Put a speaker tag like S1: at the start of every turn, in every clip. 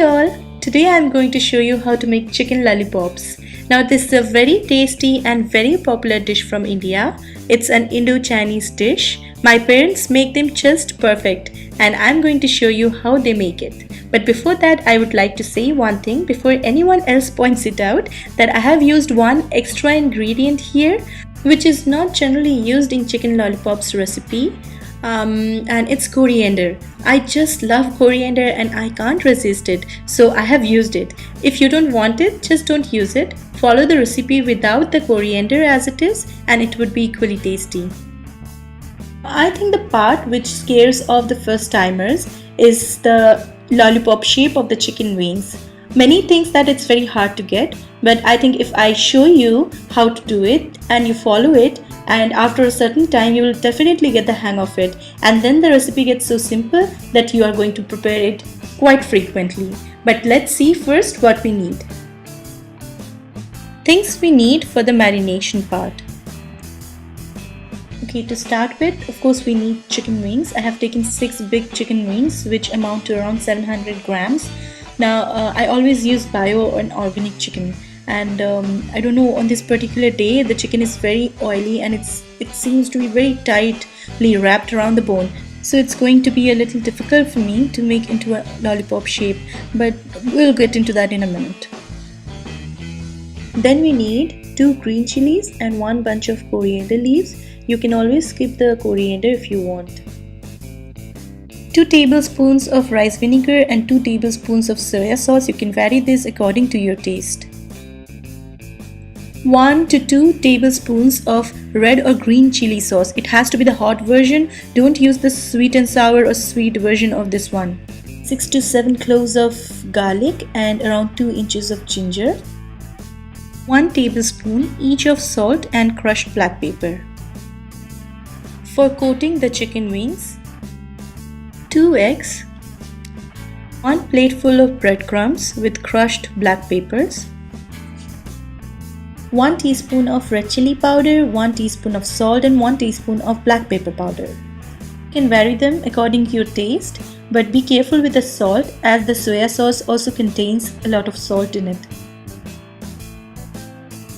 S1: Hi all! Today I am going to show you how to make chicken lollipops. Now this is a very tasty and very popular dish from India. It's an Indo-Chinese dish. My parents make them just perfect and I'm going to show you how they make it. But before that I would like to say one thing before anyone else points it out, that I have used one extra ingredient here which is not generally used in chicken lollipops recipe. And it's coriander. I just love coriander and I can't resist it, so I have used it. If you don't want it, just don't use it. Follow the recipe without the coriander as it is and it would be equally tasty. I think the part which scares off the first timers is the lollipop shape of the chicken wings. Many think that it's very hard to get, but I think if I show you how to do it and you follow it, and after a certain time you will definitely get the hang of it, and then the recipe gets so simple that you are going to prepare it quite frequently. But let's see first what we need. Things we need for the marination part. Okay, to start with, of course we need chicken wings. I have taken 6 big chicken wings which amount to around 700 grams. Now I always use bio and organic chicken, and I don't know, on this particular day the chicken is very oily and it seems to be very tightly wrapped around the bone, so it's going to be a little difficult for me to make into a lollipop shape, but we'll get into that in a minute. Then we need 2 green chilies and 1 bunch of coriander leaves. You can always skip the coriander if you want. 2 tablespoons of rice vinegar and 2 tablespoons of soya sauce. You can vary this according to your taste. 1 to 2 tablespoons of red or green chili sauce. It has to be the hot version. Don't use the sweet and sour or sweet version of this one. 6 to 7 cloves of garlic and around 2 inches of ginger. 1 tablespoon each of salt and crushed black pepper. For coating the chicken wings, 2 eggs, 1 plateful of breadcrumbs with crushed black peppers, 1 teaspoon of red chili powder, 1 teaspoon of salt and 1 teaspoon of black pepper powder. You can vary them according to your taste, but be careful with the salt as the soya sauce also contains a lot of salt in it.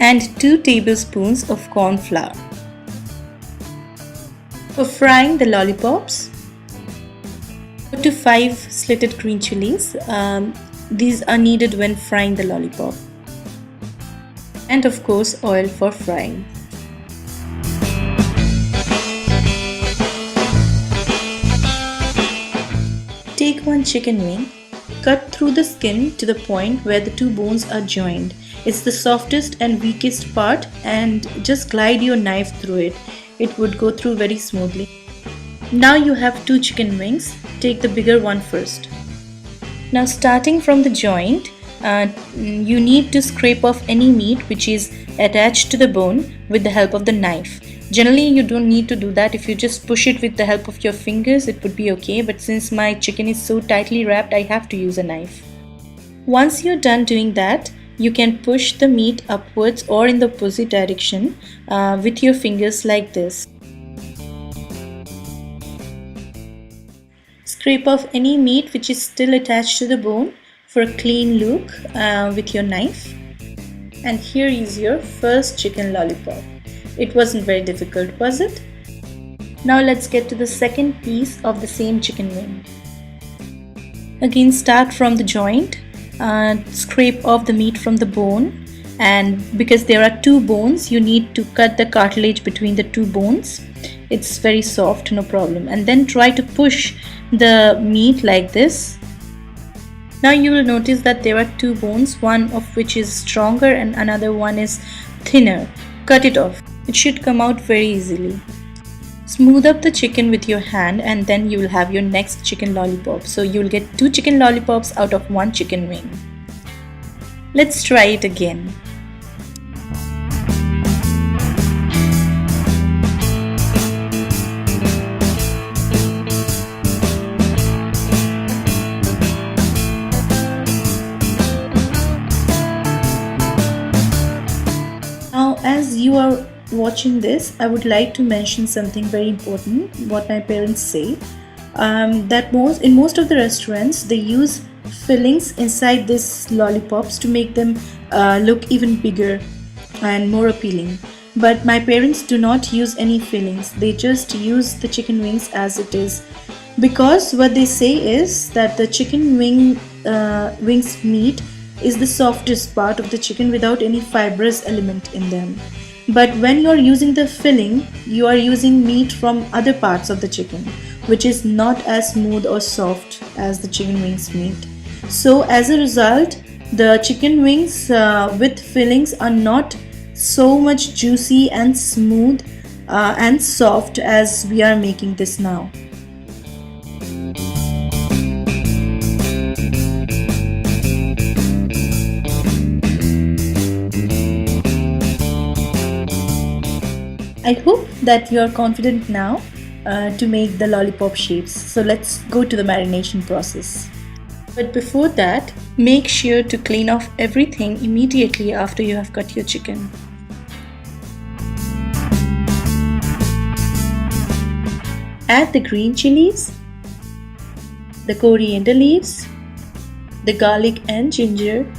S1: And 2 tablespoons of corn flour. For frying the lollipops, 4 to 5 slitted green chilies. These are needed when frying the lollipop. And of course oil for frying. Take 1 chicken wing, cut through the skin to the point where the 2 bones are joined. It's the softest and weakest part, and just glide your knife through it. It would go through very smoothly. Now you have 2 chicken wings. Take the bigger one first. Now starting from the joint, you need to scrape off any meat which is attached to the bone with the help of the knife. Generally you don't need to do that. If you just push it with the help of your fingers, it would be okay, but since my chicken is so tightly wrapped, I have to use a knife. Once you're done doing that, you can push the meat upwards or in the opposite direction with your fingers like this. Scrape off any meat which is still attached to the bone for a clean look with your knife. And here is your first chicken lollipop. It wasn't very difficult, was it? Now let's get to the second piece of the same chicken wing. Again, start from the joint, scrape off the meat from the bone, and because there are 2 bones, you need to cut the cartilage between the 2 bones. It's very soft, no problem. And then try to push the meat like this. Now you will notice that there are 2 bones, one of which is stronger and another one is thinner. Cut it off. It should come out very easily. Smooth up the chicken with your hand and then you will have your next chicken lollipop. So you will get 2 chicken lollipops out of 1 chicken wing. Let's try it again. Now as you are watching this, I would like to mention something very important, what my parents say, that in most of the restaurants they use fillings inside these lollipops to make them look even bigger and more appealing. But my parents do not use any fillings, they just use the chicken wings as it is, because what they say is that the wings meat is the softest part of the chicken without any fibrous element in them. But when you are using the filling, you are using meat from other parts of the chicken, which is not as smooth or soft as the chicken wings meat. So as a result, the chicken wings with fillings are not so much juicy and smooth and soft as we are making this now. I hope that you are confident now to make the lollipop shapes. So let's go to the marination process. But before that, make sure to clean off everything immediately after you have cut your chicken. Add the green chilies, the coriander leaves, the garlic and ginger,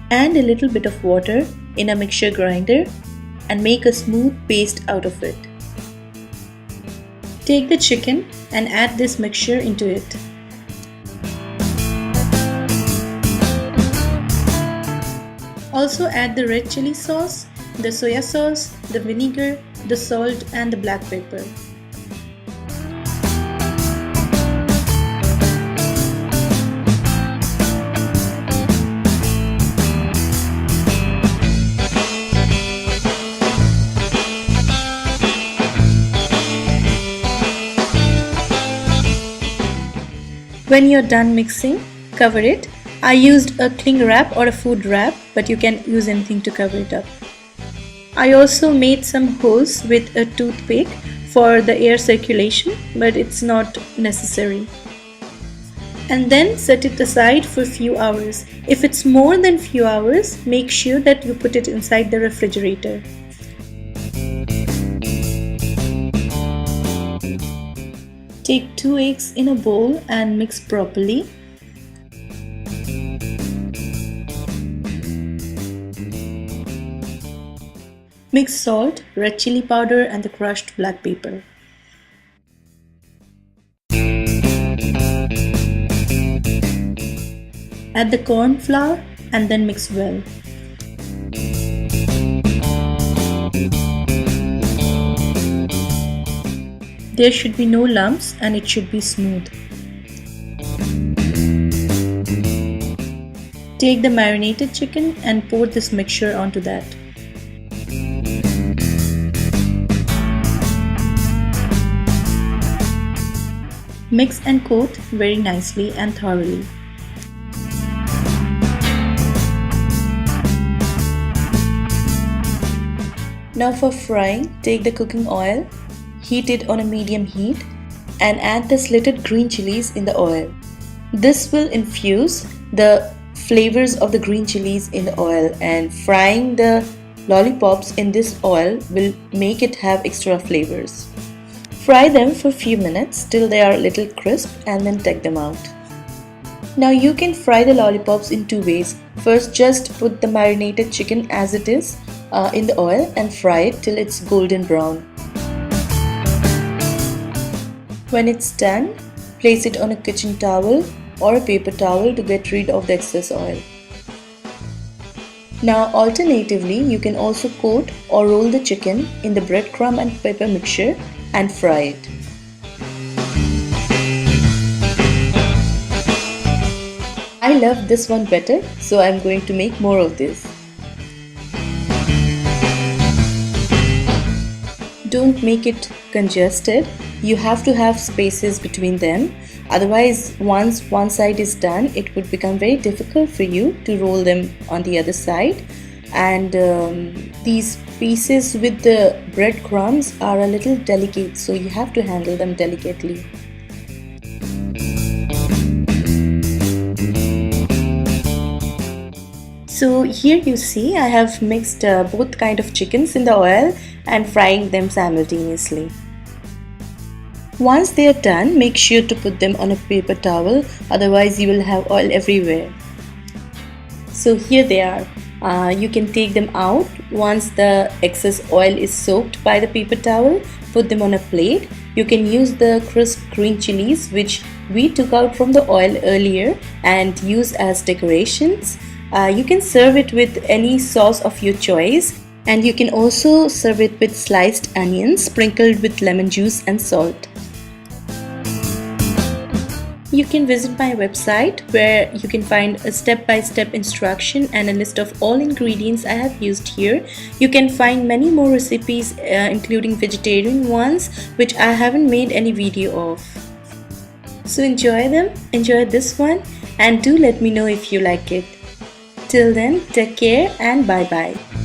S1: and a little bit of water in a mixture grinder and make a smooth paste out of it. Take the chicken and add this mixture into it. Also add the red chili sauce, the soya sauce, the vinegar, the salt and the black pepper. When you're done mixing, cover it. I used a cling wrap or a food wrap, but you can use anything to cover it up. I also made some holes with a toothpick for the air circulation, but it's not necessary. And then set it aside for a few hours. If it's more than few hours, make sure that you put it inside the refrigerator. Take 2 eggs in a bowl and mix properly. Mix salt, red chili powder and the crushed black pepper. Add the corn flour and then mix well. There should be no lumps and it should be smooth. Take the marinated chicken and pour this mixture onto that. Mix and coat very nicely and thoroughly. Now for frying, take the cooking oil, heat it on a medium heat and add the slitted green chilies in the oil. This will infuse the flavors of the green chilies in the oil, and frying the lollipops in this oil will make it have extra flavors. Fry them for a few minutes till they are a little crisp and then take them out. Now you can fry the lollipops in two ways. First, just put the marinated chicken as it is in the oil and fry it till it's golden brown. When it's done, place it on a kitchen towel or a paper towel to get rid of the excess oil. Now alternatively, you can also coat or roll the chicken in the breadcrumb and pepper mixture and fry it. I love this one better, so I'm going to make more of this. Don't make it congested. You have to have spaces between them. Otherwise, once one side is done, it would become very difficult for you to roll them on the other side. And these pieces with the breadcrumbs are a little delicate, so you have to handle them delicately. So here you see I have mixed both kind of chickens in the oil and frying them simultaneously. Once they are done, make sure to put them on a paper towel, otherwise you will have oil everywhere. So here they are. You can take them out. Once the excess oil is soaked by the paper towel, put them on a plate. You can use the crisp green chilies which we took out from the oil earlier and use as decorations. You can serve it with any sauce of your choice, and you can also serve it with sliced onions sprinkled with lemon juice and salt. You can visit my website where you can find a step-by-step instruction and a list of all ingredients I have used here. You can find many more recipes including vegetarian ones which I haven't made any video of. So enjoy them, enjoy this one, and do let me know if you like it. Till then, take care and bye bye.